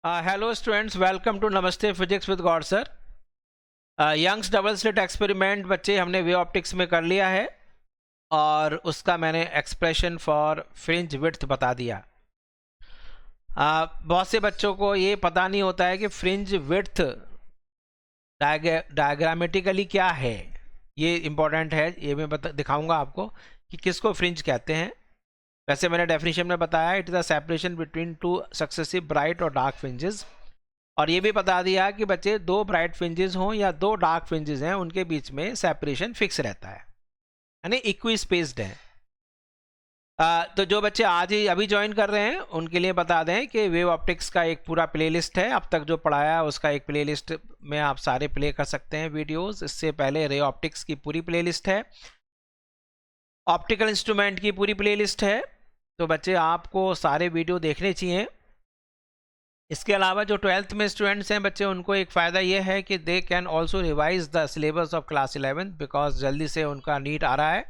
Hello students, welcome to नमस्ते physics with God sir. Young's double slit experiment बच्चे हमने वे optics में कर लिया है और उसका मैंने एक्सप्रेशन फॉर फ्रिंज विड्थ बता दिया। बहुत से बच्चों को ये पता नहीं होता है कि फ्रिंज विड्थ डायग्रामेटिकली क्या है। ये इम्पोर्टेंट है, ये मैं दिखाऊंगा आपको कि किसको फ्रिंज कहते हैं। वैसे मैंने डेफिनेशन में बताया, it is a separation between two successive bright और डार्क फ्रिंजेस। और ये भी बता दिया कि बच्चे दो ब्राइट फ्रिंजेस हों या दो डार्क फ्रिंजेस हैं, उनके बीच में सेपरेशन फिक्स रहता है, यानी इक्वी स्पेस्ड है। तो जो बच्चे आज ही अभी ज्वाइन कर रहे हैं उनके लिए बता दें कि वेव ऑप्टिक्स का एक पूरा प्लेलिस्ट है। अब तक जो पढ़ाया उसका एक प्लेलिस्ट में आप सारे प्ले कर सकते हैं वीडियोस। इससे पहले रे ऑप्टिक्स की पूरी प्लेलिस्ट है, ऑप्टिकल इंस्ट्रूमेंट की पूरी प्लेलिस्ट है। तो बच्चे आपको सारे वीडियो देखने चाहिए। इसके अलावा जो 12th में स्टूडेंट्स हैं बच्चे, उनको एक फ़ायदा ये है कि they can also revise the syllabus of class 11 because जल्दी से उनका नीट आ रहा है।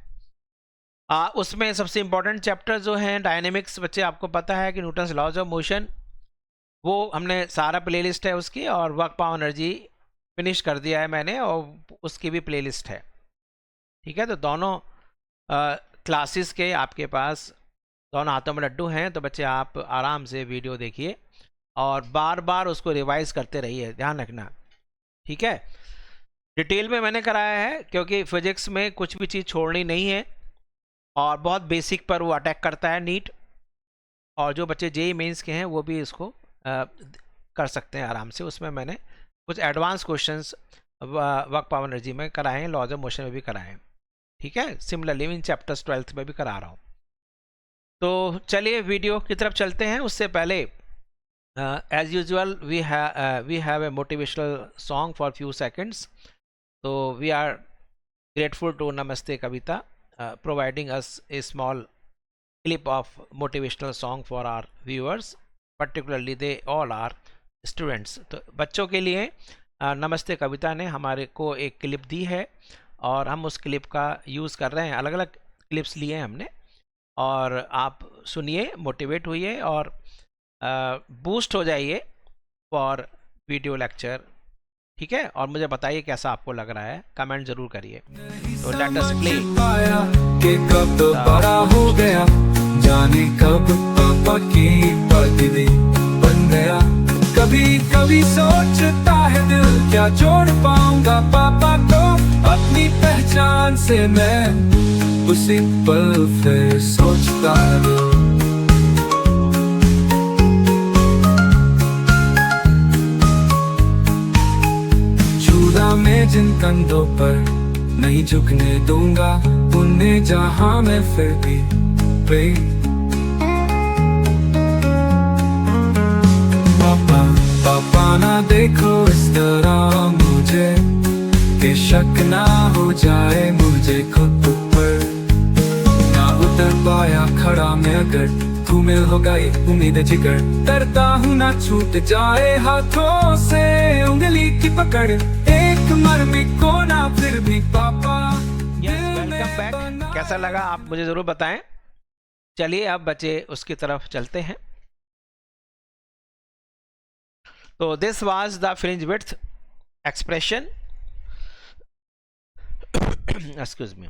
उसमें सबसे इंपॉर्टेंट चैप्टर जो हैं डायनेमिक्स, बच्चे आपको पता है कि न्यूटन्स लॉज ऑफ मोशन, वो हमने सारा प्लेलिस्ट है उसकी, और वर्क पावर एनर्जी फिनिश कर दिया है मैंने, और उसकी भी प्लेलिस्ट है। ठीक है, तो दोनों क्लासेस के आपके पास दोनों हाथों में लड्डू हैं। तो बच्चे आप आराम से वीडियो देखिए और बार बार उसको रिवाइज करते रहिए, ध्यान रखना। ठीक है, डिटेल में मैंने कराया है क्योंकि फिजिक्स में कुछ भी चीज़ छोड़नी नहीं है और बहुत बेसिक पर वो अटैक करता है नीट। और जो बच्चे जेईई मेंस के हैं वो भी इसको कर सकते हैं आराम से। उसमें मैंने कुछ advance questions work power energy में कराए हैं, लॉज ऑफ मोशन में भी कराए हैं। ठीक है, सिमिलरली इन चैप्टर्स 12th में भी करा रहा हूँ। तो चलिए वीडियो की तरफ चलते हैं। उससे पहले as usual we have a motivational song for few seconds. So we are grateful to Namaste Kavita providing us a small clip of motivational song for our viewers, particularly they all are students. तो बच्चों के लिए नमस्ते कविता ने हमारे को एक clip दी है और हम उस क्लिप का यूज़ कर रहे हैं। अलग अलग क्लिप्स लिए हैं हमने, और आप सुनिए, मोटिवेट होइए और बूस्ट हो जाइए फॉर वीडियो लेक्चर। ठीक है, और मुझे बताइए कैसा आपको लग रहा है, कमेंट जरूर करिए। तो लेट अस प्ले। कि कब तो बड़ा हो गया, जाने कब पापा की पगड़ी बन गया। कभी कभी सोचता है दिल, क्या जोड़ पाऊंगा पापा को अपनी पहचान से। मैं उसी पल फिर सोचता हूँ, मैं जिन कंधों पर नहीं झुकने दूंगा, उन्हें जहां मैं फिर भी पापा पापा ना देखो इस तरह मुझे, कि शक ना हो जाए मुझे खुद पर। ना उतर पाया खड़ा मैं अगर घूमिल हो गई उम्मीद जिगर, डरता हूँ ना छूट जाए हाथों से उंगली की पकड़, एक मरमी को ना फिर भी पापा। Welcome back. कैसा लगा आप मुझे जरूर बताएं। चलिए अब बच्चे उसकी तरफ चलते हैं। तो this was the fringe width expression. Excuse me.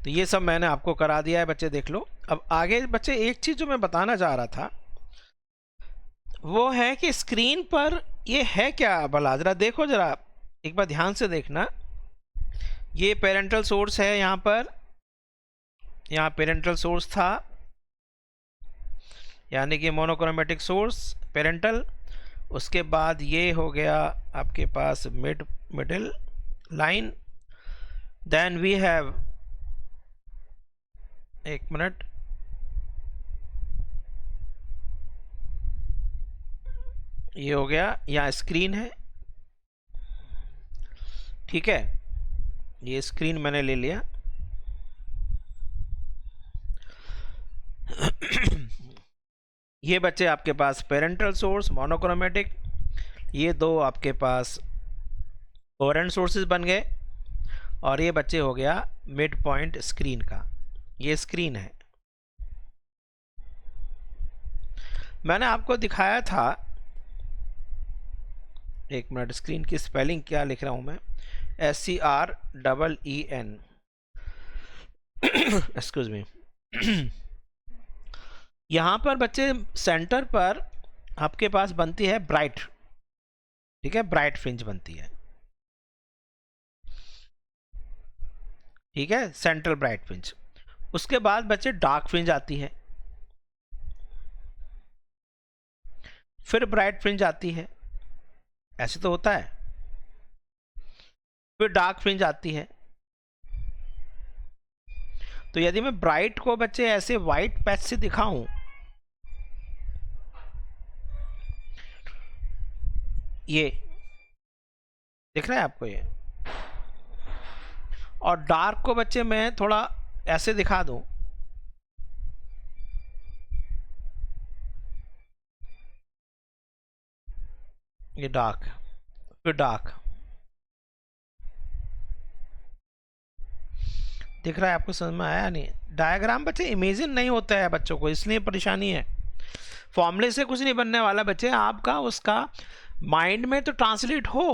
तो ये सब मैंने आपको करा दिया है बच्चे, देख लो। अब आगे बच्चे एक चीज़ जो मैं बताना चाह रहा था वो है कि स्क्रीन पर ये है क्या भला, जरा देखो, जरा एक बार ध्यान से देखना। ये पेरेंटल सोर्स है, यहाँ पर, यहाँ पेरेंटल सोर्स था, यानी कि मोनोक्रोमेटिक सोर्स पेरेंटल। उसके बाद ये हो गया आपके पास middle line. Then we have, एक मिनट, ये हो गया, यहाँ स्क्रीन है। ठीक है, ये स्क्रीन मैंने ले लिया। ये बच्चे आपके पास पेरेंटल सोर्स मोनोक्रोमेटिक, ये दो आपके पास कोहेरेंट सोर्सेज बन गए, और ये बच्चे हो गया मिड पॉइंट स्क्रीन का। ये स्क्रीन है। मैंने आपको दिखाया था, एक मिनट, स्क्रीन की स्पेलिंग क्या लिख रहा हूं मैं, SCREEN, एक्सक्यूज मी। यहां पर बच्चे सेंटर पर आपके पास बनती है ब्राइट, ठीक है, ब्राइट फ्रिंज बनती है, ठीक है, सेंट्रल ब्राइट फ्रिंज। उसके बाद बच्चे डार्क फ्रिंज आती है, फिर ब्राइट फ्रिंज आती है, ऐसे तो होता है, फिर डार्क फ्रिंज आती है। तो यदि मैं ब्राइट को बच्चे ऐसे व्हाइट पैच से दिखाऊं, ये दिख रहा है आपको ये, और डार्क को बच्चे मैं थोड़ा ऐसे दिखा दूं, ये डार्क, फिर डार्क, दिख रहा है आपको, समझ में आया नहीं? डायग्राम बच्चे इमेजिन नहीं होता है बच्चों को, इसलिए परेशानी है। फॉर्मूले से कुछ नहीं बनने वाला बच्चे, आपका उसका माइंड में तो ट्रांसलेट हो,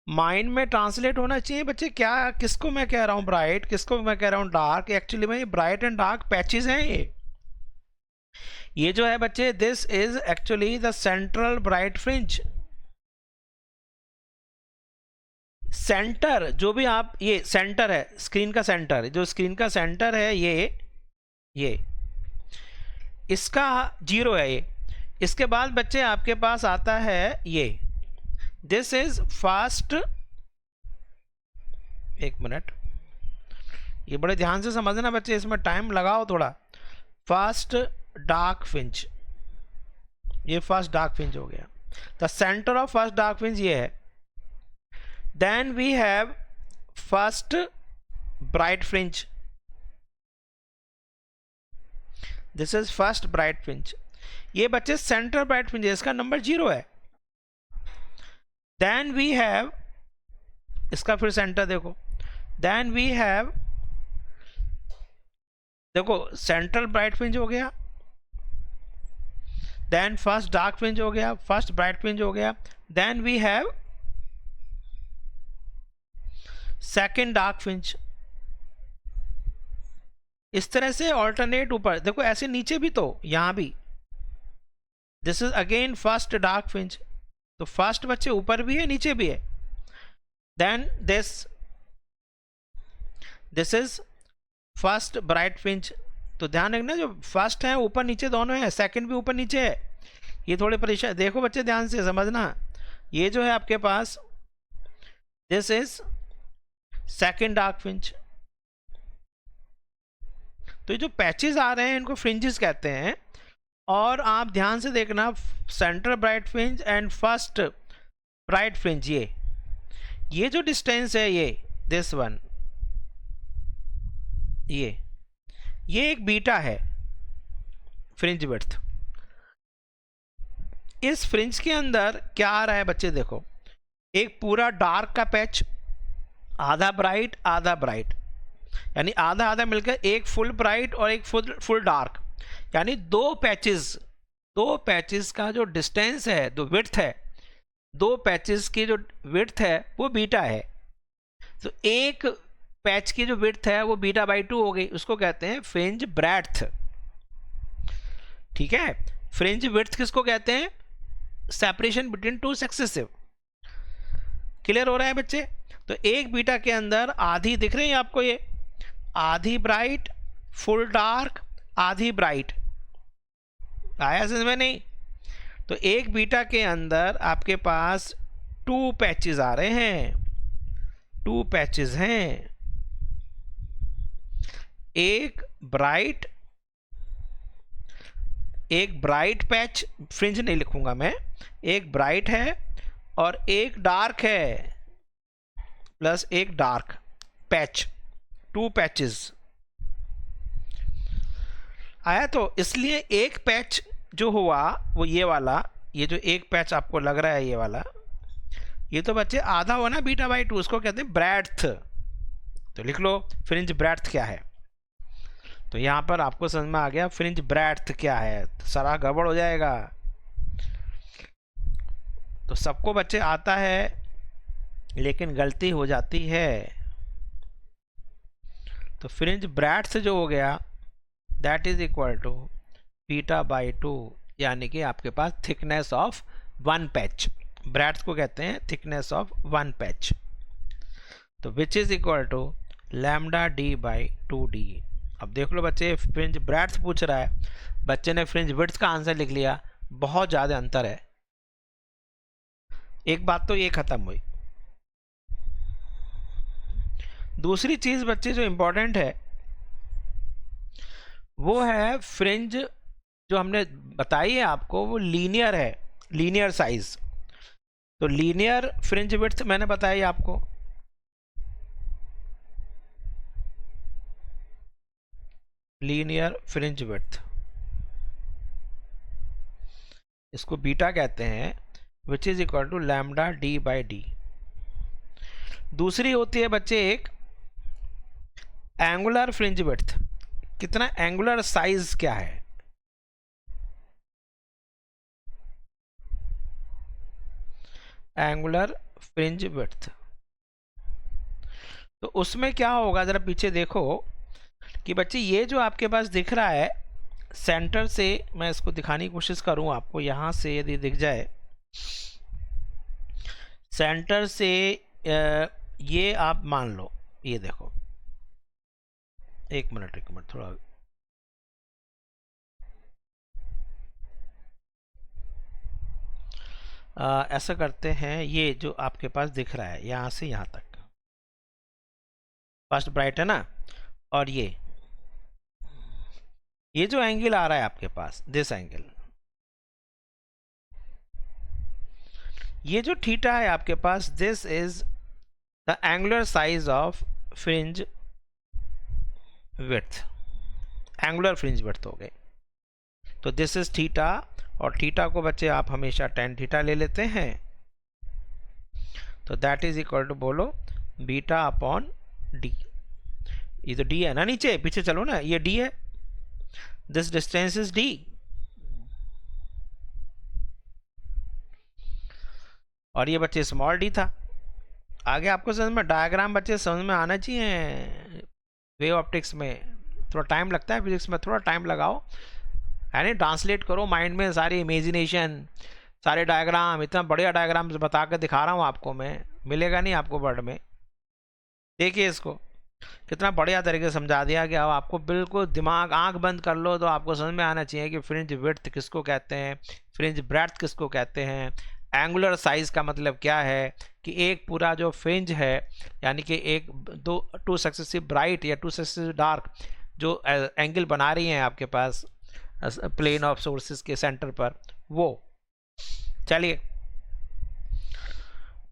माइंड में ट्रांसलेट होना चाहिए बच्चे। क्या, किसको मैं कह रहा हूँ ब्राइट, किसको मैं कह रहा हूँ डार्क, एक्चुअली में ये ब्राइट एंड डार्क पैचेस हैं। ये जो है बच्चे, this is actually the central bright fringe. Centre जो भी आप, ये सेंटर है स्क्रीन का, सेंटर जो स्क्रीन का सेंटर है ये इसका 0 है ये। इसके बाद बच्चे आपके पास आता है ये, दिस इज फास्ट, एक मिनट, ये बड़े ध्यान से समझना बच्चे, इसमें टाइम लगाओ थोड़ा। फास्ट डार्क फ्रिंज, ये फर्स्ट डार्क फ्रिंज हो गया। The centre of first dark fringe ये है। Then we have first bright fringe, this is first bright fringe. ये बच्चे सेंटर ब्राइट फ्रिंज है, इसका नंबर 0 है। देन वी हैव, इसका फिर सेंटर देखो, देन वी हैव, देखो सेंट्रल ब्राइट फ्रिंज हो गया, देन फर्स्ट डार्क फ्रिंज हो गया, फर्स्ट ब्राइट फ्रिंज हो गया, then we have second dark fringe. इस तरह से ऑल्टरनेट ऊपर देखो, ऐसे नीचे भी, तो यहां भी this is again first dark fringe. तो फर्स्ट बच्चे ऊपर भी है नीचे भी है। Then this is first bright fringe. तो ध्यान रखना, जो फर्स्ट है ऊपर नीचे दोनों है, सेकंड भी ऊपर नीचे है। ये थोड़े परेशान, देखो बच्चे ध्यान से समझना, ये जो है आपके पास, this is second dark fringe. तो ये जो पैचेस आ रहे हैं इनको फ्रिंजेस कहते हैं। और आप ध्यान से देखना, centre bright fringe and first bright fringe, ये जो डिस्टेंस है, ये दिस वन, ये एक बीटा है फ्रिंज विड्थ। इस फ्रिंज के अंदर क्या आ रहा है बच्चे, देखो, एक पूरा डार्क का पैच, आधा ब्राइट आधा ब्राइट, यानी आधा आधा मिलकर एक फुल ब्राइट और एक फुल डार्क, यानी दो पैचेस का जो डिस्टेंस है, जो विड्थ है, दो पैचेस की जो विड्थ है वो बीटा है। तो एक पैच की जो विड्थ है वो बीटा बाई 2 हो गई, उसको कहते हैं फ्रिंज ब्रेड्थ। ठीक है, फ्रिंज विड्थ किसको कहते हैं? Separation between two successive. Clear हो रहा है बच्चे? तो एक बीटा के अंदर आधी दिख रही है आपको, ये आधी ब्राइट, फुल डार्क, आधी ब्राइट। आया समझ में? नहीं। तो एक बीटा के अंदर आपके पास 2 पैचेस आ रहे हैं, 2 पैचेस हैं, एक ब्राइट पैच, फ्रिंज नहीं लिखूंगा मैं, एक ब्राइट है और एक डार्क है, प्लस एक डार्क पैच, 2 पैचेस आया। तो इसलिए एक पैच जो हुआ वो ये वाला, ये जो एक पैच आपको लग रहा है ये वाला, ये तो बच्चे आधा हुआ ना बीटा बाई 2, उसको कहते हैं ब्रेड्थ। तो लिख लो फ्रिंज ब्रेड्थ क्या है। तो यहाँ पर आपको समझ में आ गया फ्रिंज ब्रेड्थ क्या है, तो सारा गड़बड़ हो जाएगा। तो सबको बच्चे आता है लेकिन गलती हो जाती है। तो फ्रिंज ब्रेड्थ जो हो गया that is equal to beta by 2, यानी कि आपके पास thickness of one patch, breadth को कहते हैं थिकनेस ऑफ वन पैच। तो which is equal to lambda D by 2d। अब देख लो बच्चे, फ्रिंज ब्रेड्थ पूछ रहा है, बच्चे ने फ्रिंज विड्थ का आंसर लिख लिया, बहुत ज़्यादा अंतर है। एक बात तो ये खत्म हुई। दूसरी चीज़ बच्चे जो इम्पोर्टेंट है वो है फ्रिंज जो हमने बताई है आपको, वो लीनियर है, लीनियर साइज। तो लीनियर फ्रिंज विड्थ मैंने बताई आपको, लीनियर फ्रिंज विड्थ, इसको बीटा कहते हैं, which is equal to lambda D by D. दूसरी होती है बच्चे एक एंगुलर फ्रिंज विड्थ, कितना एंगुलर साइज क्या है। एंगुलर फ्रिंज विड्थ, तो उसमें क्या होगा जरा पीछे देखो कि बच्चे ये जो आपके पास दिख रहा है सेंटर से, मैं इसको दिखाने की कोशिश करूं आपको, यहां से यदि दिख जाए सेंटर से, ये आप मान लो, ये देखो, एक मिनट थोड़ा, ऐसा करते हैं, ये जो आपके पास दिख रहा है यहाँ से यहाँ तक फर्स्ट ब्राइट है ना, और ये जो एंगल आ रहा है आपके पास, दिस एंगल, ये जो थीटा है आपके पास, this is the angular size of fringe width, angular fringe width हो गए। तो दिस इज थीटा, और थीटा को बच्चे आप हमेशा tan थीटा ले लेते हैं। तो दैट इज इक्वल टू, बोलो, बीटा अपॉन डी। ये तो डी है ना, नीचे पीछे चलो ना, ये डी है, दिस डिस्टेंस इज डी। और ये बच्चे स्मॉल डी था। आगे आपको समझ में, डायग्राम बच्चे समझ में आना चाहिए। वेव ऑप्टिक्स में थोड़ा टाइम लगता है, फिजिक्स में थोड़ा टाइम लगाओ, यानी ट्रांसलेट करो माइंड में सारी इमेजिनेशन, सारे डायग्राम, इतना बढ़िया डायग्राम बता कर दिखा रहा हूँ आपको मैं, मिलेगा नहीं आपको वर्ड में। देखिए इसको कितना बढ़िया तरीके से समझा दिया गया। अब आपको बिल्कुल दिमाग, आंख बंद कर लो तो आपको समझ में आना चाहिए कि फ्रिंज विड्थ किसको कहते हैं, फ्रिंज ब्रेड्थ किसको कहते हैं, एंगुलर साइज का मतलब क्या है, कि एक पूरा जो फ्रिंज है, यानी कि एक टू सक्सेसिव ब्राइट या टू सक्सेसिव डार्क जो एंगल बना रही हैं आपके पास प्लेन ऑफ सोर्सेस के सेंटर पर, वो। चलिए,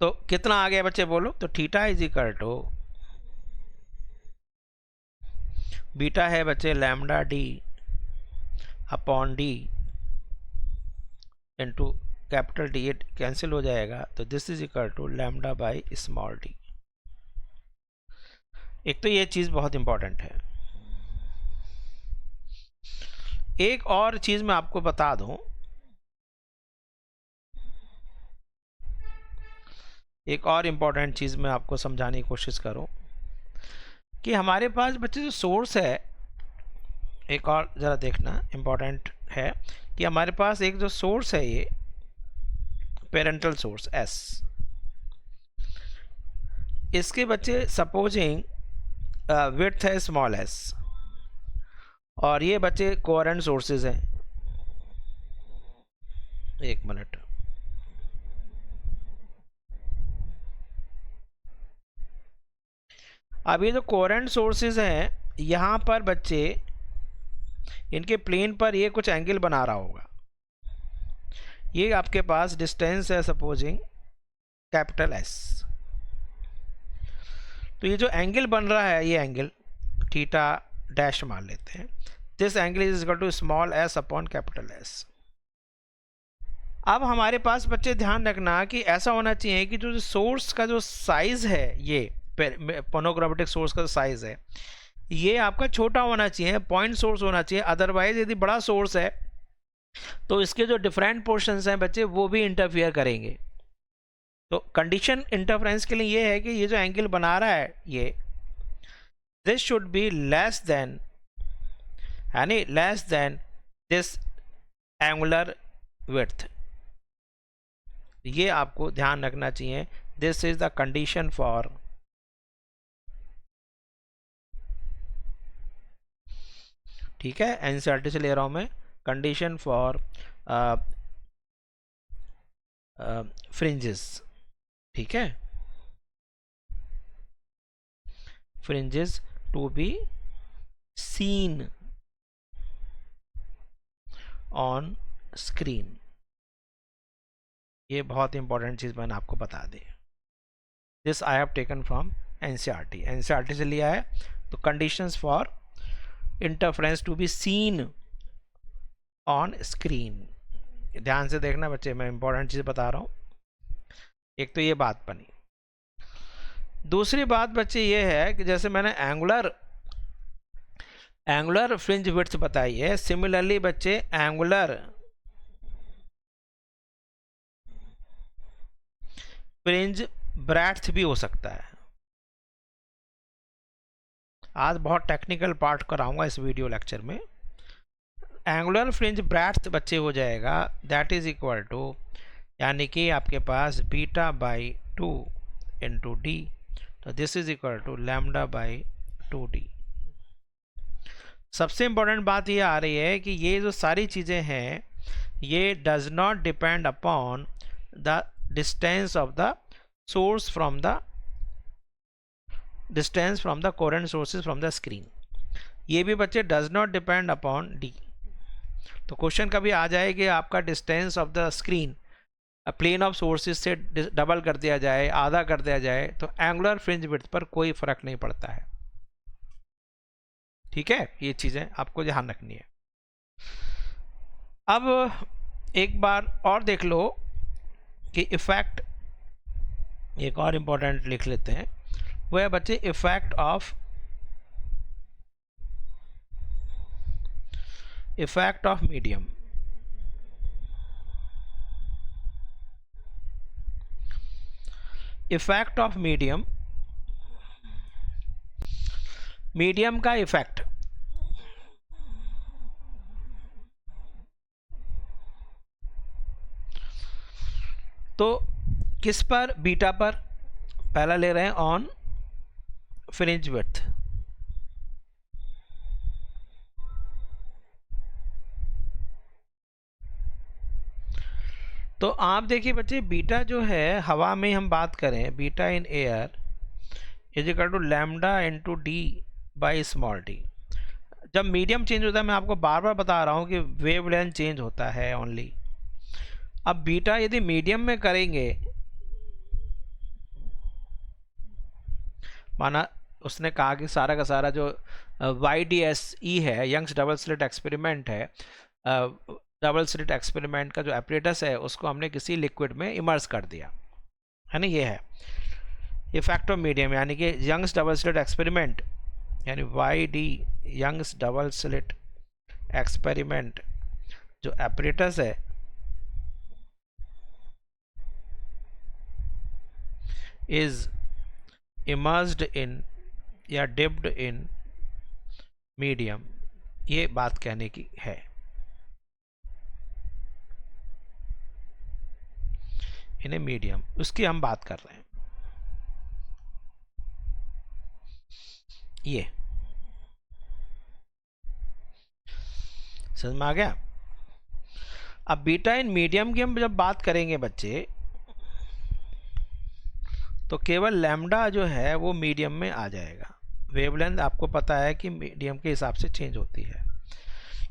तो कितना आ गया बच्चे बोलो, तो theta is equal to, beta है बच्चे lambda D upon D into capital D, cancel हो जाएगा, तो this is equal to lambda by small D. एक तो ये चीज़ बहुत इंपॉर्टेंट है। एक और चीज़ मैं आपको बता दूं, एक और इम्पॉर्टेंट चीज़ मैं आपको समझाने की कोशिश करूं कि हमारे पास बच्चे जो सोर्स है, एक और ज़रा देखना इम्पॉर्टेंट है कि हमारे पास एक जो सोर्स है, ये पेरेंटल सोर्स एस, इसके बच्चे सपोजिंग विड्थ है स्मॉल एस, और ये बच्चे कोहेरेंट सोर्सेज हैं। एक मिनट, अब ये जो कोहेरेंट सोर्सेज हैं, यहाँ पर बच्चे इनके प्लेन पर ये कुछ एंगल बना रहा होगा। ये आपके पास डिस्टेंस है सपोजिंग कैपिटल एस, तो ये जो एंगल बन रहा है, ये एंगल थीटा डैश मान लेते हैं, this angle is equal to small S upon capital S. अब हमारे पास बच्चे ध्यान रखना कि ऐसा होना चाहिए कि जो सोर्स का जो साइज है, ये मोनोक्रोमेटिक सोर्स का साइज है, ये आपका छोटा होना चाहिए, पॉइंट सोर्स होना चाहिए, अदरवाइज यदि बड़ा सोर्स है तो इसके जो डिफरेंट पोर्शंस हैं बच्चे वो भी इंटरफियर करेंगे। तो कंडीशन इंटरफेरेंस के लिए ये है कि ये जो एंगल बना रहा है ये, this should be less than, यानी less than this angular width, ये आपको ध्यान रखना चाहिए। This is the condition for ठीक है, एनसीईआरटी से ले रहा हूं मैं, कंडीशन फॉर फ्रिंजेस, ठीक है, fringes to be seen on screen. ये बहुत इंपॉर्टेंट चीज मैंने आपको बता दी। This I have taken from NCERT, NCERT से लिया है। तो conditions for interference to be seen on screen, ध्यान से देखना बच्चे, मैं इंपॉर्टेंट चीज बता रहा हूं। एक तो ये बात बनी। दूसरी बात बच्चे ये है कि जैसे मैंने एंगुलर फ्रिंज विड्थ बताई है, सिमिलरली बच्चे एंगुलर फ्रिंज ब्रेड्थ भी हो सकता है। आज बहुत टेक्निकल पार्ट कराऊंगा इस वीडियो लेक्चर में। एंगुलर फ्रिंज ब्रेड्थ बच्चे हो जाएगा दैट इज इक्वल टू, यानी कि आपके पास बीटा बाई 2 इंटू डी, तो this is equal to lambda by 2d। सबसे इंपॉर्टेंट बात ये आ रही है कि ये जो सारी चीज़ें हैं ये does not depend upon the distance of the source from the distance from the coherent sources from the screen. ये भी बच्चे does not depend upon D. तो क्वेश्चन कभी आ जाए कि आपका distance of the screen plane of sources से डबल कर दिया जाए, आधा कर दिया जाए, तो एंगुलर फ्रिंज विड्थ पर कोई फर्क नहीं पड़ता है। ठीक है, ये चीजें आपको ध्यान रखनी है। अब एक बार और देख लो कि इफेक्ट, एक और इंपॉर्टेंट लिख लेते हैं, वो है बच्चे effect of medium. Effect of medium का इफेक्ट, तो किस पर, बीटा पर। पहला ले रहे हैं ऑन फ्रिंज विड्थ। तो आप देखिए बच्चे, बीटा जो है हवा में हम बात करें, beta in air is equal to lambda into D by small d. जब मीडियम चेंज होता है, मैं आपको बार बार बता रहा हूं कि वेवलेंथ चेंज होता है ओनली। अब बीटा यदि मीडियम में करेंगे, माना उसने कहा कि सारा का सारा जो YDSE है, यंग्स डबल स्लिट एक्सपेरिमेंट है, डबल स्लिट एक्सपेरिमेंट का जो एपरेटस है उसको हमने किसी लिक्विड में इमर्स कर दिया है ना, ये है इफेक्ट ऑफ मीडियम। यानी कि यंग्स डबल स्लिट एक्सपेरिमेंट, यानी YD Young's double slit experiment जो एपरेटस है इज इमर्स्ड इन या डिप्ड इन मीडियम, ये बात कहने की है। इन्हें मीडियम, उसकी हम बात कर रहे हैं। ये समझ में आ गया। अब बीटा इन मीडियम की हम जब बात करेंगे बच्चे, तो केवल लैम्डा जो है वो मीडियम में आ जाएगा। वेवलेंथ आपको पता है कि मीडियम के हिसाब से चेंज होती है,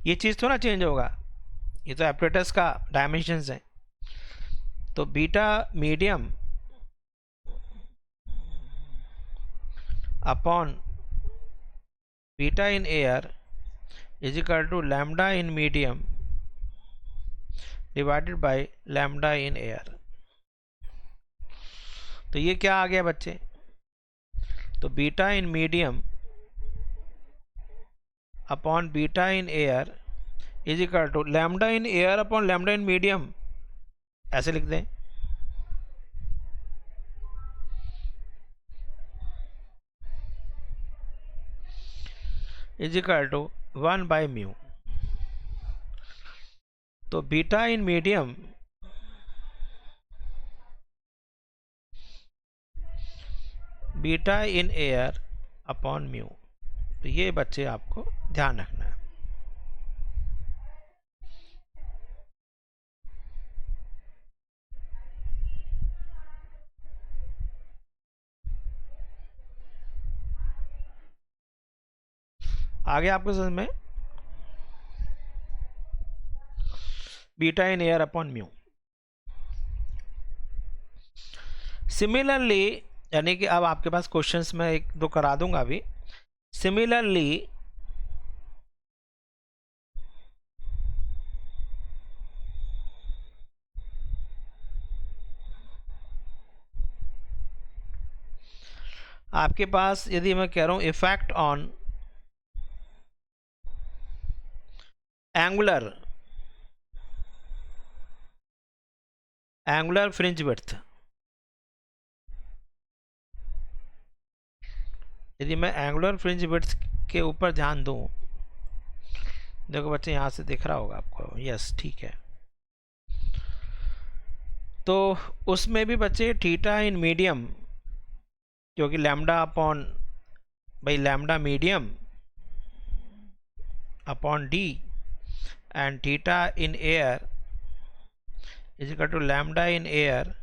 ये चीज़ थोड़ा चेंज होगा, ये तो एपरेटस का डायमेंशंस है। तो beta medium upon beta in air is equal to lambda in medium divided by lambda in air. तो ये क्या आ गया बच्चे, तो beta in medium upon beta in air is equal to lambda in air upon lambda in medium, ऐसे लिख दें। Is equal to 1 by mu. तो beta in medium beta in air upon mu. तो ये बच्चे आपको ध्यान रखना है। आगे आपको समझ में, beta in air upon mu. Similarly, यानी कि अब आपके पास क्वेश्चंस में एक दो करा दूंगा अभी। सिमिलरली आपके पास यदि मैं कह रहा हूं effect on angular fringe width, यदि मैं एंगुलर फ्रिंज विड्थ के ऊपर ध्यान दूं, देखो बच्चे यहां से दिख रहा होगा आपको, यस ठीक है। तो उसमें भी बच्चे थीटा इन मीडियम, क्योंकि lambda upon by lambda medium upon D and theta in air is equal to lambda in air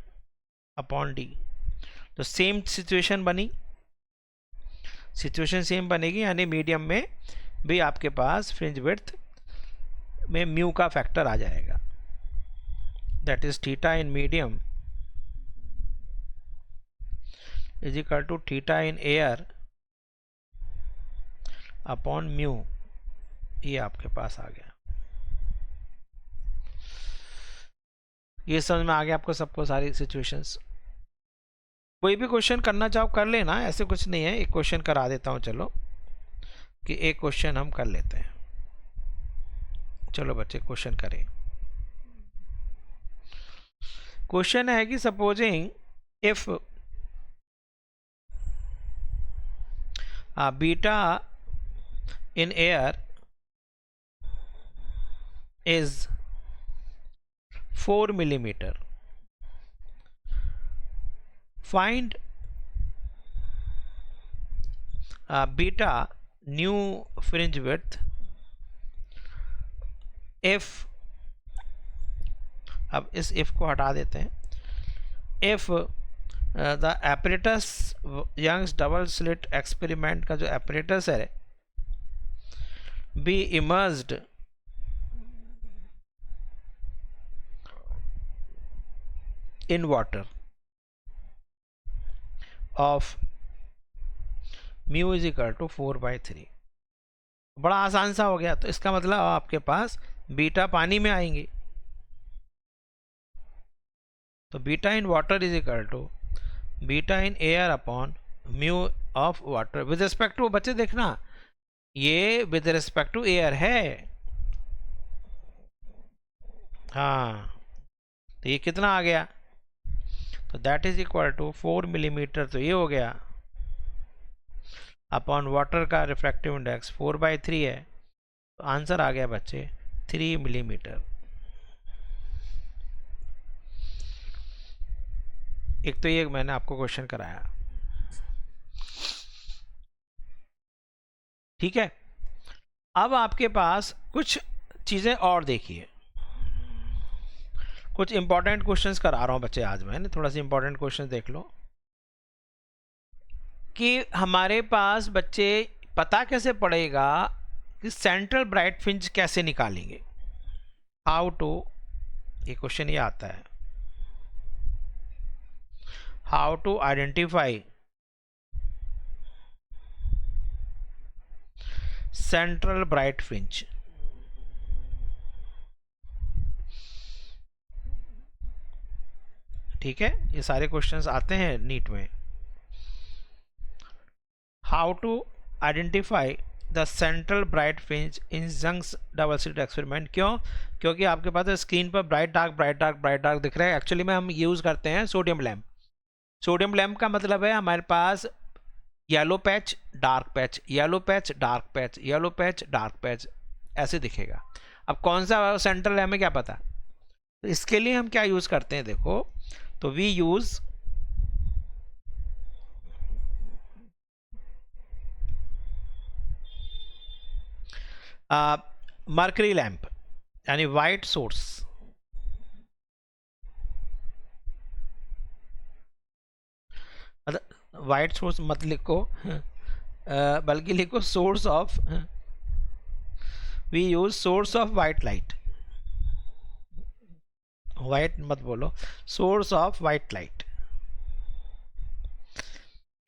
upon D. तो सेम सिचुएशन बनी, सिचुएशन सेम बनेगी, यानी मीडियम में भी आपके पास फ्रिंज विड्थ में म्यू का फैक्टर आ जाएगा। That is theta in medium is equal to theta in air upon mu. ये आपके पास आ गया। ये समझ में आ गया आपको सबको सारी सिचुएशंस। कोई भी क्वेश्चन करना चाहो कर लेना, ऐसे कुछ नहीं है। एक क्वेश्चन करा देता हूं, चलो कि एक क्वेश्चन हम कर लेते हैं। चलो बच्चे क्वेश्चन करें। क्वेश्चन है कि supposing if beta in air is 4 millimeter, find beta new fringe width if, अब इस if को हटा देते हैं, if the apparatus Young's double slit experiment का जो apparatus है be immersed in water of mu is equal to 4/3। बड़ा आसान सा हो गया। तो इसका मतलब आपके पास बीटा पानी में आएंगे, तो beta in water is equal to beta in air upon mu of water with respect to, बच्चे देखना ये विद रिस्पेक्ट टू एयर है। हाँ, तो ये कितना आ गया, तो that is equal to 4 millimetre, तो ये हो गया अपॉन वाटर का रिफ्रैक्टिव इंडेक्स 4/3 है, तो आंसर आ गया बच्चे 3 मिलीमीटर। एक तो ये मैंने आपको क्वेश्चन कराया, ठीक है। अब आपके पास कुछ चीजें और देखिए, कुछ इंपॉर्टेंट क्वेश्चंस करा रहा हूं बच्चे आज मैं, थोड़ा सा इंपॉर्टेंट क्वेश्चन देख लो कि हमारे पास बच्चे पता कैसे पड़ेगा कि सेंट्रल ब्राइट फ्रिंज कैसे निकालेंगे, हाउ टू, ये क्वेश्चन ये आता है, how to identify central bright fringe. ठीक है, ये सारे क्वेश्चंस आते हैं नीट में। How to identify the central bright fringe in Young's double slit experiment. क्यों? क्योंकि आपके पास स्क्रीन पर bright dark bright dark bright dark दिख रहा है। एक्चुअली में हम यूज़ करते हैं सोडियम लैम्प। सोडियम लैम्प का मतलब है हमारे पास yellow patch dark patch, yellow patch dark patch, yellow patch dark patch, ऐसे दिखेगा। अब कौन सा सेंट्रल है हमें क्या पता। तो इसके लिए हम क्या यूज़ करते हैं देखो, तो वी यूज़ मर्करी लैम्प यानी वाइट सोर्स। वाइट सोर्स मत लिखो, बल्कि लिखो source of, we use source of white light. White मत बोलो, सोर्स ऑफ वाइट लाइट।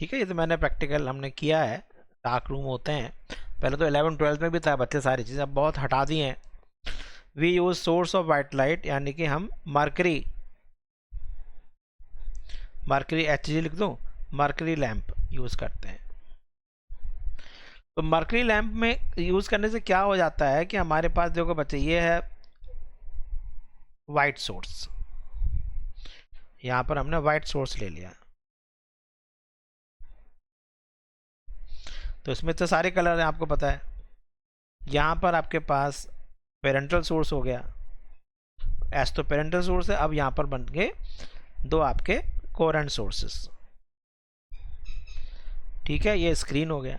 ठीक है, ये तो मैंने प्रैक्टिकल हमने किया है। डार्क रूम होते हैं, पहले तो 11 12 में भी था बच्चे सारी चीज़ें, अब बहुत हटा दिए हैं। We use source of white light यानी कि हम मर्करी HG लिख दो, मर्करी लैम्प यूज़ करते हैं। तो मर्करी लैम्प में यूज़ करने से क्या हो जाता है कि हमारे पास देखो बच्चे, ये है वाइट सोर्स, यहाँ पर हमने वाइट सोर्स ले लिया, तो इसमें तो सारे कलर हैं आपको पता है। यहाँ पर आपके पास पेरेंटल सोर्स हो गया, एस तो पेरेंटल सोर्स है। अब यहाँ पर बन गए दो आपके कोरेंट सोर्सेस। ठीक है, ये स्क्रीन हो गया,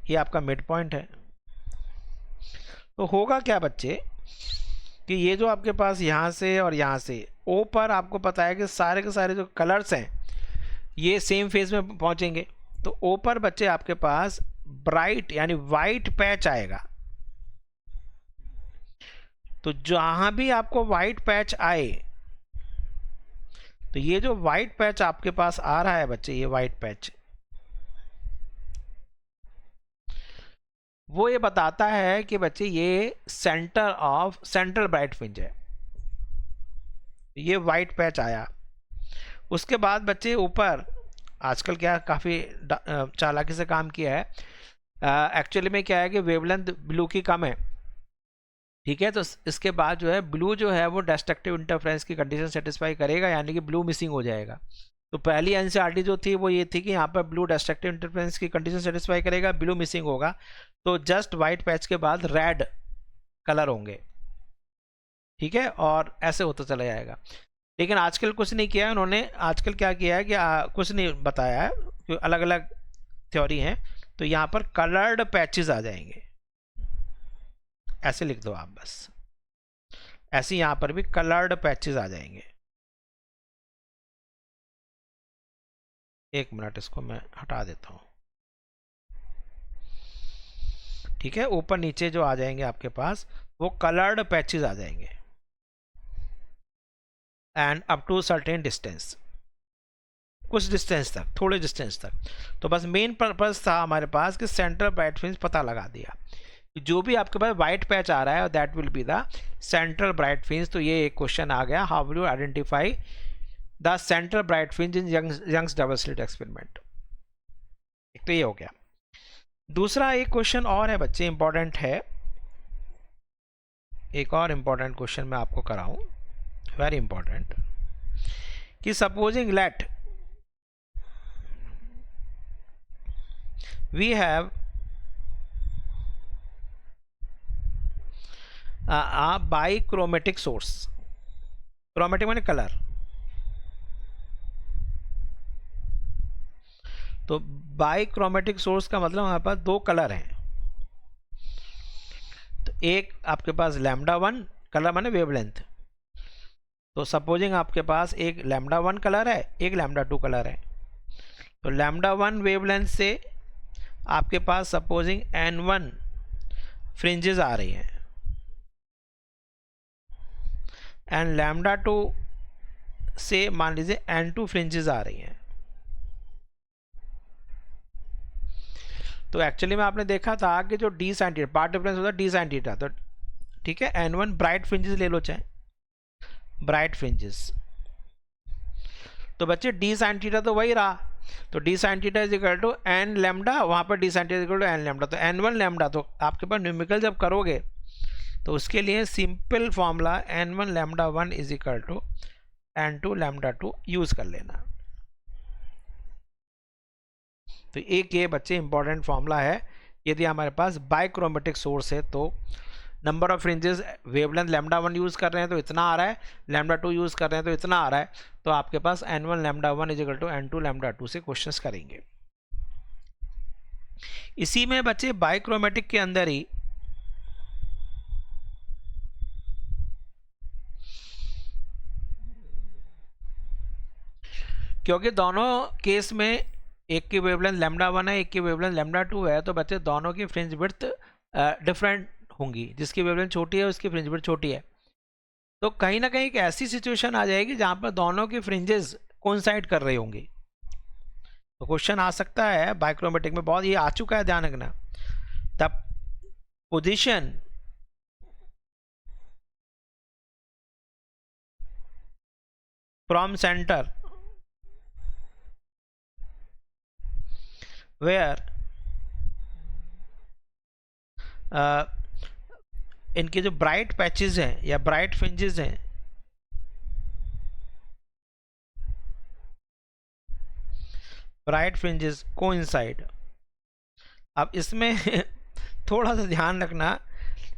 ये आपका मिड पॉइंट है। तो होगा क्या बच्चे कि ये जो आपके पास यहाँ से और यहाँ से ओ पर आपको पता है कि सारे के सारे जो कलर्स हैं ये सेम फेज में पहुँचेंगे। तो ओ पर बच्चे आपके पास ब्राइट यानी वाइट पैच आएगा। तो जहाँ भी आपको वाइट पैच आए, तो ये जो वाइट पैच आपके पास आ रहा है बच्चे, ये वाइट पैच, वो ये बताता है कि बच्चे ये सेंट्रल ब्राइट फ्रिंज है। ये वाइट पैच आया। उसके बाद बच्चे ऊपर आजकल क्या काफ़ी चालाकी से काम किया है। एक्चुअली में क्या है कि वेवलेंथ ब्लू की कम है। ठीक है, तो इसके बाद जो है ब्लू जो है वो डिस्ट्रक्टिव इंटरफेरेंस की कंडीशन सेटिस्फाई करेगा, यानी कि ब्लू मिसिंग हो जाएगा। तो पहली एनसीईआरटी जो थी वो ये थी कि यहाँ पर ब्लू डिस्ट्रक्टिव इंटरफेरेंस की कंडीशन सेटिस्फाई करेगा, ब्लू मिसिंग होगा, तो जस्ट वाइट पैच के बाद रेड कलर होंगे। ठीक है, और ऐसे होता चला जाएगा। लेकिन आजकल कुछ नहीं किया है उन्होंने। आजकल क्या किया है कि कुछ नहीं बताया है, क्योंकि अलग अलग थ्योरी हैं। तो यहाँ पर कलर्ड पैचेस आ जाएंगे, ऐसे लिख दो आप बस, ऐसे यहाँ पर भी कलर्ड पैचेस आ जाएंगे। एक मिनट, इसको मैं हटा देता हूँ। ठीक है, ऊपर नीचे जो आ जाएंगे आपके पास वो कलर्ड पैचेस आ जाएंगे, and up to certain distance, कुछ डिस्टेंस तक, थोड़े डिस्टेंस तक। तो बस मेन पर्पस था हमारे पास कि सेंट्रल ब्राइट फ्रिंज पता लगा दिया, जो भी आपके पास वाइट पैच आ रहा है that will be the central bright fringe. तो ये एक क्वेश्चन आ गया, how will you identify the central bright fringe in Young's double slit experiment. एक तो ये हो गया। दूसरा एक क्वेश्चन और है बच्चे, इंपॉर्टेंट है, एक और इंपॉर्टेंट क्वेश्चन मैं आपको कराऊं, वेरी इंपॉर्टेंट, कि supposing let we have bichromatic source. Chromatic माने कलर। तो बाइक्रोमेटिक सोर्स का मतलब हमारे पास दो कलर हैं। तो एक आपके पास λ1 कलर माने वेवलेंथ। तो सपोजिंग आपके पास एक λ1 कलर है, एक λ2 कलर है। तो λ1 वेवलेंथ से आपके पास सपोजिंग n1 फ्रिंजेस आ रही हैं, एंड λ2 से मान लीजिए n2 फ्रिंजेस आ रही हैं। तो एक्चुअली में आपने देखा था कि जो D sine theta, path difference होता है डी साइन थीटा। तो ठीक है, n1 ब्राइट फ्रिंजेस ले लो, चाहे ब्राइट फ्रिंजेस। तो बच्चे डी साइन थीटा तो वही रहा, तो d sine theta is equal to n lambda, वहाँ पर d sine theta is equal to n lambda, तो एन वन लैम्डा। तो आपके पास न्यूमेरिकल जब करोगे तो उसके लिए simple formula n one lambda one is equal to N two lambda two use कर लेना। तो एक ये बच्चे इंपॉर्टेंट फॉर्मूला है। यदि हमारे पास बाइक्रोमेटिक सोर्स है तो number of fringes wavelength lambda one use कर रहे हैं तो इतना आ रहा है, लैम्डा टू यूज़ कर रहे हैं तो इतना आ रहा है, तो आपके पास N one lambda one is equal to N two lambda two से क्वेश्चंस करेंगे। इसी में बच्चे बाइक्रोमेटिक के अंदर ही क्योंकि दोनों केस में एक की वेवलेंथ लैम्डा वन है, एक की वेवलेंथ लैम्डा टू है, तो बच्चे दोनों की फ्रिंज विड्थ डिफरेंट होंगी। जिसकी वेवलेंथ छोटी है उसकी फ्रिंज विड्थ छोटी है। तो कहीं ना कहीं एक ऐसी सिचुएशन आ जाएगी जहां पर दोनों की फ्रिंजेस कोइंसाइड कर रही होंगी। तो क्वेश्चन आ सकता है बाइक्रोमेटिक में, बहुत ये आ चुका है, ध्यान रखना। The position from centre where इनके जो ब्राइट पैचेस हैं या ब्राइट फ्रिंजेस हैं, ब्राइट फ्रिंजेस कोइंसाइड। अब इसमें थोड़ा सा ध्यान रखना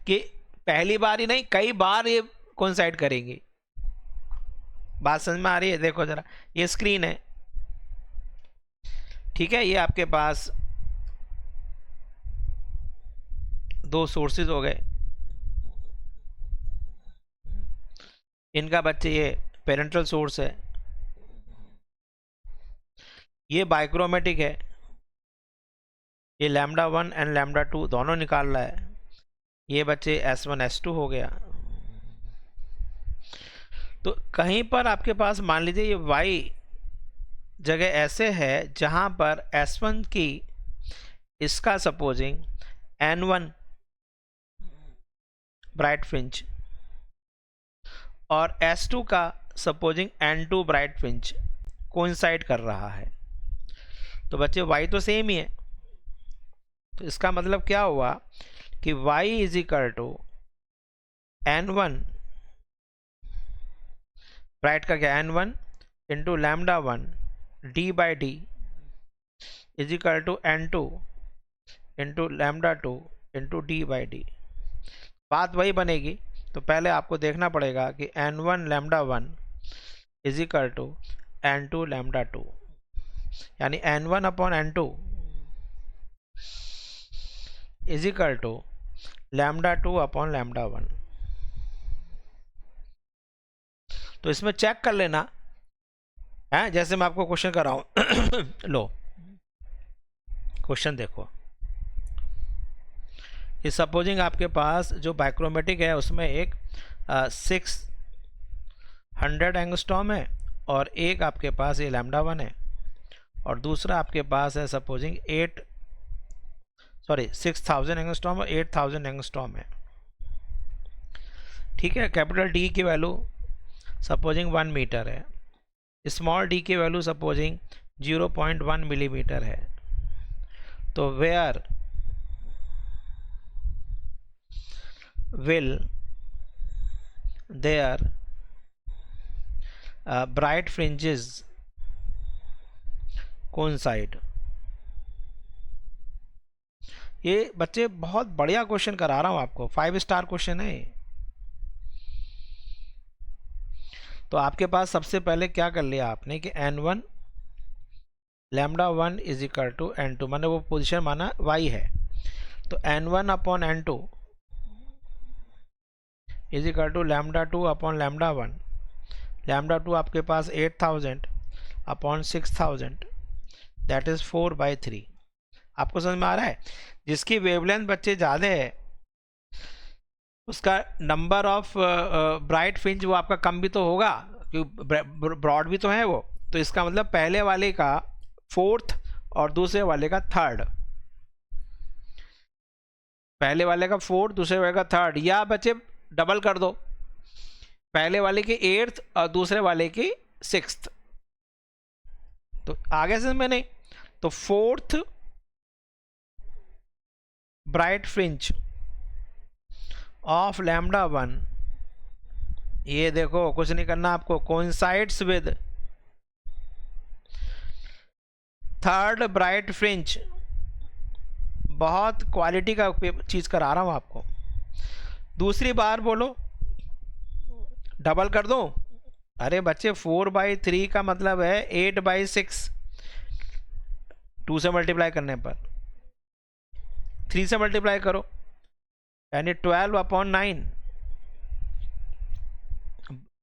कि पहली बार ही नहीं, कई बार ये कोइंसाइड करेंगे। बात समझ में आ रही है? देखो जरा, ये स्क्रीन है, ठीक है, ये आपके पास दो सोर्सेज हो गए, इनका बच्चे ये पेरेंटल सोर्स है, ये बाइक्रोमेटिक है, ये lambda one and lambda two दोनों निकाल रहा है, ये बच्चे S1 S2 हो गया। तो कहीं पर आपके पास मान लीजिए ये Y जगह ऐसे है जहां पर S1 की इसका सपोजिंग N1 ब्राइट फ्रिंज और S2 का supposing N2 bright fringe coincide कर रहा है। तो बच्चे Y तो सेम ही है, तो इसका मतलब क्या हुआ कि Y is equal to N1 bright का क्या N1 into lambda one D by d is equal to N2 into lambda two into D by d. बात वही बनेगी। तो पहले आपको देखना पड़ेगा कि N1 lambda one is equal to N2 lambda two, यानी N1 upon N2 is equal to lambda two upon lambda one. तो इसमें चेक कर लेना है, जैसे मैं आपको क्वेश्चन कर रहा हूं लो क्वेश्चन देखो, इस सपोजिंग आपके पास जो बाइक्रोमेटिक है उसमें एक 600 एंगस्ट्रॉम है और एक आपके पास ये लैम्डा वन है, और दूसरा आपके पास है सपोजिंग 6000 एंगस्ट्रॉम और 8000 एंगस्ट्रॉम है, ठीक है। कैपिटल डी की वैल्यू सपोजिंग 1 मीटर है, स्मॉल डी की वैल्यू सपोजिंग 0.1 मिलीमीटर है। तो where will their bright fringes coincide? ये बच्चे बहुत बढ़िया क्वेश्चन करा रहा हूं आपको, 5 स्टार क्वेश्चन है। तो आपके पास सबसे पहले क्या कर लिया आपने कि N1 lambda one is equal to N2, माने वो पोजीशन माना Y है, तो N1 upon N2 is equal to lambda two upon lambda one. Lambda two आपके पास 8000 अपॉन 6000 दैट इज 4/3। आपको समझ में आ रहा है? जिसकी वेवलेंथ बच्चे ज़्यादा है उसका नंबर ऑफ ब्राइट फ्रिंज वो आपका कम भी तो होगा, क्योंकि ब्रॉड भी तो है वो। तो इसका मतलब पहले वाले का 4th और दूसरे वाले का 3rd, पहले वाले का 4th दूसरे वाले का 3rd, या बच्चे डबल कर दो, पहले वाले की 8th और दूसरे वाले की 6th, तो आगे से मैं नहीं, तो fourth bright fringe of lambda 1, ये देखो कुछ नहीं करना आपको, coincides with third bright fringe, बहुत क्वालिटी का चीज करा रहा हूं आपको। दूसरी बार बोलो, डबल कर दो। अरे बच्चे 4/3 का मतलब है 8/6, 2 से मल्टीप्लाई करने पर, 3 से मल्टीप्लाई करो यानी 12/9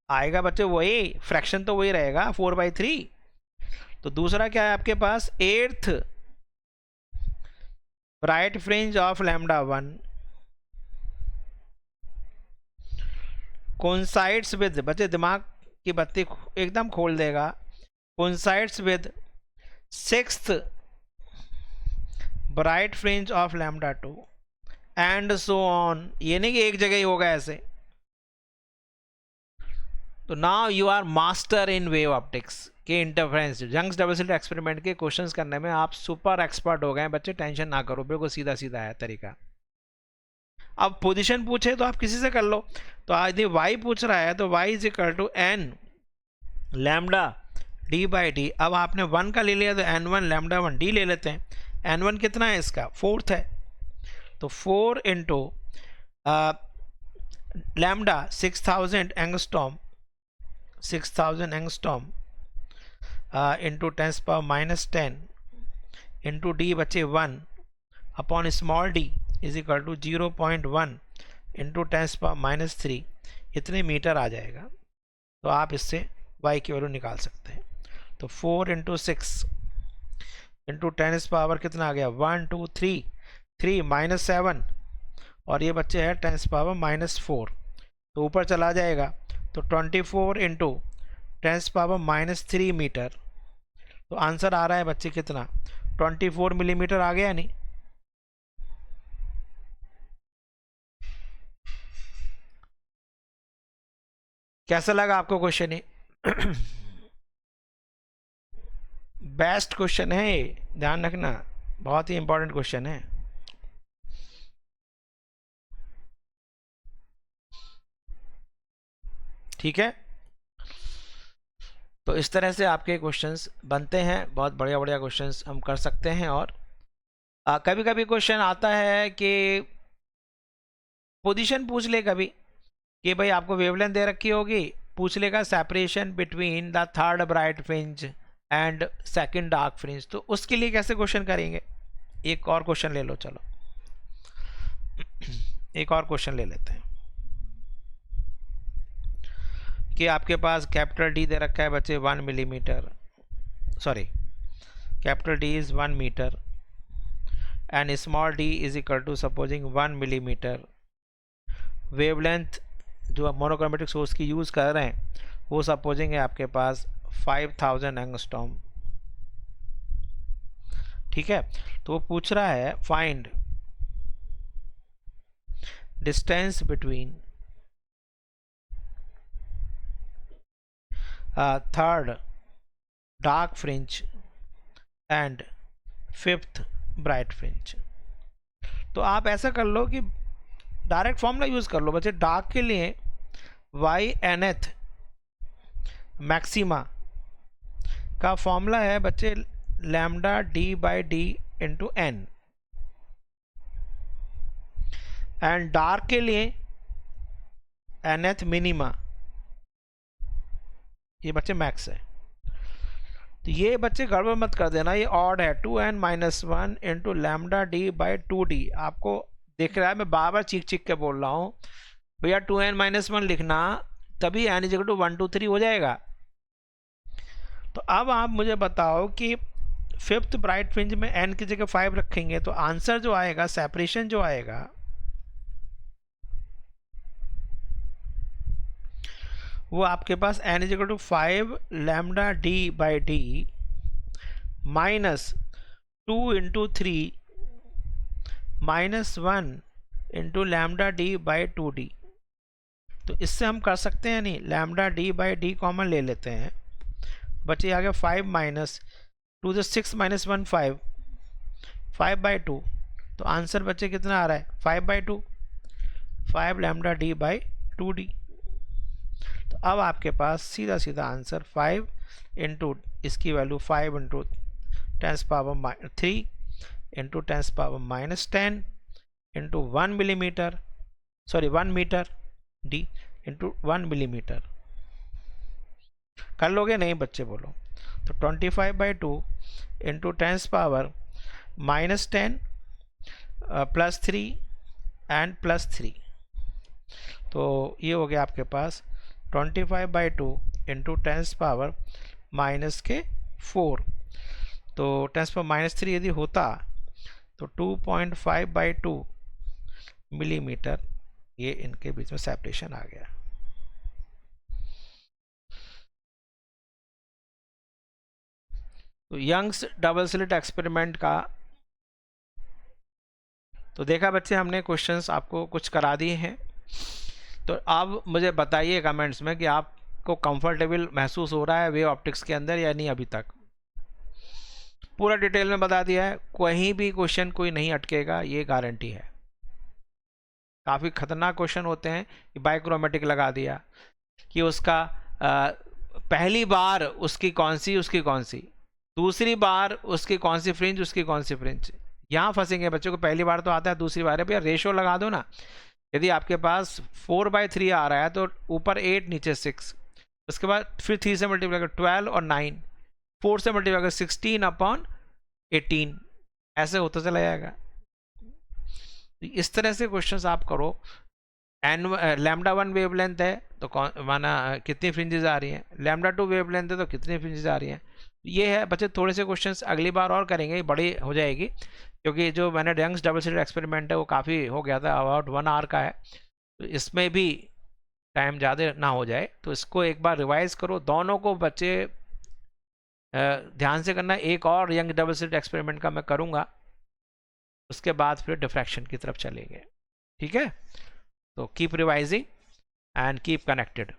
आएगा बच्चे, वही फ्रैक्शन तो वही रहेगा 4/3। तो दूसरा क्या है आपके पास, 8th bright fringe of lambda 1 coincides with, बच्चे दिमाग की बत्ती एकदम खोल देगा, coincides with 6th bright fringe of lambda 2 and so on. ये नहीं कि एक जगह ही होगा ऐसे। तो now you are master in wave optics के interference, Young's double slit experiment के क्वेश्चंस करने में आप सुपर एक्सपर्ट हो गए हैं बच्चे, टेंशन ना करो, बिल्कुल सीधा सीधा है तरीका। अब पोजीशन पूछे तो आप किसी से कर लो, तो यदि y पूछ रहा है तो y is equal to n lambda d/d। अब आपने 1 का ले लिया तो n1 लैम्डा 1 d ले लेते हैं। n1 कितना है इसका, 4th है, तो 4 into lambda 6000 angstrom, 6000 angstrom into 10⁻⁻10 into d बचे 1 upon small d is equal to 0.1 into 10⁻³ इतने मीटर आ जाएगा। तो आप इससे y की वैल्यू निकाल सकते हैं। तो 4 इंटू 6 इंटू 10 कितना आ गया, 1 2 3 3 -7 और ये बच्चे है 10⁻⁻4, तो ऊपर चला जाएगा तो 24 इंटू 10⁻³ मीटर। तो आंसर आ रहा है बच्चे कितना, 24 मिलीमीटर आ गया नहीं। कैसा लगा आपको क्वेश्चन ये? बेस्ट क्वेश्चन है ये, ध्यान रखना, बहुत ही इंपॉर्टेंट क्वेश्चन है। ठीक है, तो इस तरह से आपके क्वेश्चंस बनते हैं, बहुत बढ़िया बढ़िया क्वेश्चंस हम कर सकते हैं। और कभी कभी क्वेश्चन आता है कि पोजीशन पूछ ले कभी, कि भाई आपको वेवलेंथ दे रखी होगी, पूछ लेगा separation between the third bright fringe and second dark fringe, तो उसके लिए कैसे क्वेश्चन करेंगे। एक और क्वेश्चन ले लो, चलो एक और क्वेश्चन ले लेते हैं कि आपके पास कैपिटल डी दे रखा है बच्चे 1 millimetre, sorry capital D is 1 metre and small d is equal to supposing 1 millimetre. Wavelength जो मोनोक्रोमेटिक सोर्स की यूज़ कर रहे हैं वो सपोजिंग है आपके पास 5000 एंगस्ट्रॉम। ठीक है, तो वो पूछ रहा है find distance between third dark fringe and 5th bright fringe. तो आप ऐसा कर लो कि डायरेक्ट फॉर्मूला यूज़ कर लो बच्चे। डार्क के लिए y nth मैक्सिमा का फॉर्मूला है बच्चे lambda d/d into n, and dark के लिए nth मिनिमा, ये बच्चे मैक्स है। तो ये बच्चे गड़बड़ मत कर देना, ये ऑड है, 2n-1 इंटू लैम्डा d/2d। आपको दिख रहा है मैं बार बार चीख चीख के बोल रहा हूँ भैया 2n-1 लिखना, तभी n इज इक्वल टू 1 2 3 हो जाएगा। तो अब आप मुझे बताओ कि 5th ब्राइट फ्रिंज में n की जगह 5 रखेंगे तो आंसर जो आएगा, सेपरेशन जो आएगा वो आपके पास n is equal to 5 lambda d/d minus 2 into 3 -1 into lambda d/2d। तो इससे हम कर सकते हैं नहीं, लैम्डा d/d कॉमन ले लेते हैं, बचे आ गया 5 माइनस 2 से 6 माइनस 1 5, 5/2, तो आंसर बच्चे कितना आ रहा है 5/2, 5 लैम्डा डी बाई 2d। तो अब आपके पास सीधा सीधा आंसर 5 इंटू इसकी value 5 into 10⁻³ into 10⁻⁻10 into 1 millimetre, sorry 1 metre D into 1 millimetre. कर लोगे नहीं बच्चे बोलो? तो 25/2 इंटू 10⁻⁻10 +3 एंड +3, तो ये हो गया आपके पास 25/2 इंटू 10⁻⁻⁴, तो 10⁻³ यदि होता तो 2.5/2 मिलीमीटर ये इनके बीच में सेपरेशन आ गया। तो यंग्स डबल स्लिट एक्सपेरिमेंट का तो देखा बच्चे, हमने क्वेश्चंस आपको कुछ करा दिए हैं। तो अब मुझे बताइए कमेंट्स में कि आपको कंफर्टेबल महसूस हो रहा है वेव ऑप्टिक्स के अंदर या नहीं। अभी तक पूरा डिटेल में बता दिया है, कहीं भी क्वेश्चन कोई नहीं अटकेगा, ये गारंटी है। काफ़ी खतरनाक क्वेश्चन होते हैं कि बाइक्रोमेटिक लगा दिया कि उसका पहली बार उसकी कौन सी, दूसरी बार उसकी कौन सी फ्रिंज, उसकी कौन सी फ्रिंज। यहाँ फंसेंगे बच्चों को। पहली बार तो आता है, दूसरी बार है भैया रेशो लगा दो ना। यदि आपके पास 4/3 आ रहा है तो ऊपर 8 नीचे 6, उसके बाद फिर 3 से मल्टीप्लाई कर 12 और 9, 4 से मल्टीप्लाई कर 16/18, ऐसे होता चला जाएगा। इस तरह से क्वेश्चंस आप करो। λ1 वेवलेंथ है तो माना कितनी फ्रिंजेस आ रही हैं, λ2 वेवलेंथ है तो कितनी फ्रिंजेस आ रही हैं। ये है बच्चे, थोड़े से क्वेश्चंस अगली बार और करेंगे, बड़ी हो जाएगी, क्योंकि जो मैंने यंग्स डबल स्लिट एक्सपेरिमेंट है वो काफ़ी हो गया था, अबाउट 1 आवर का है। तो इसमें भी टाइम ज़्यादा ना हो जाए, तो इसको एक बार रिवाइज करो। दोनों को बच्चे ध्यान से करना। एक और यंग डबल स्लिट एक्सपेरिमेंट का मैं करूँगा, उसके बाद फिर डिफ्रैक्शन की तरफ चलेंगे। ठीक है, तो keep revising and keep connected.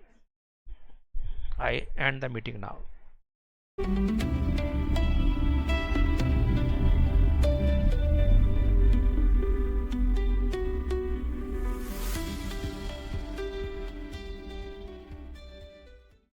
I and the meeting now.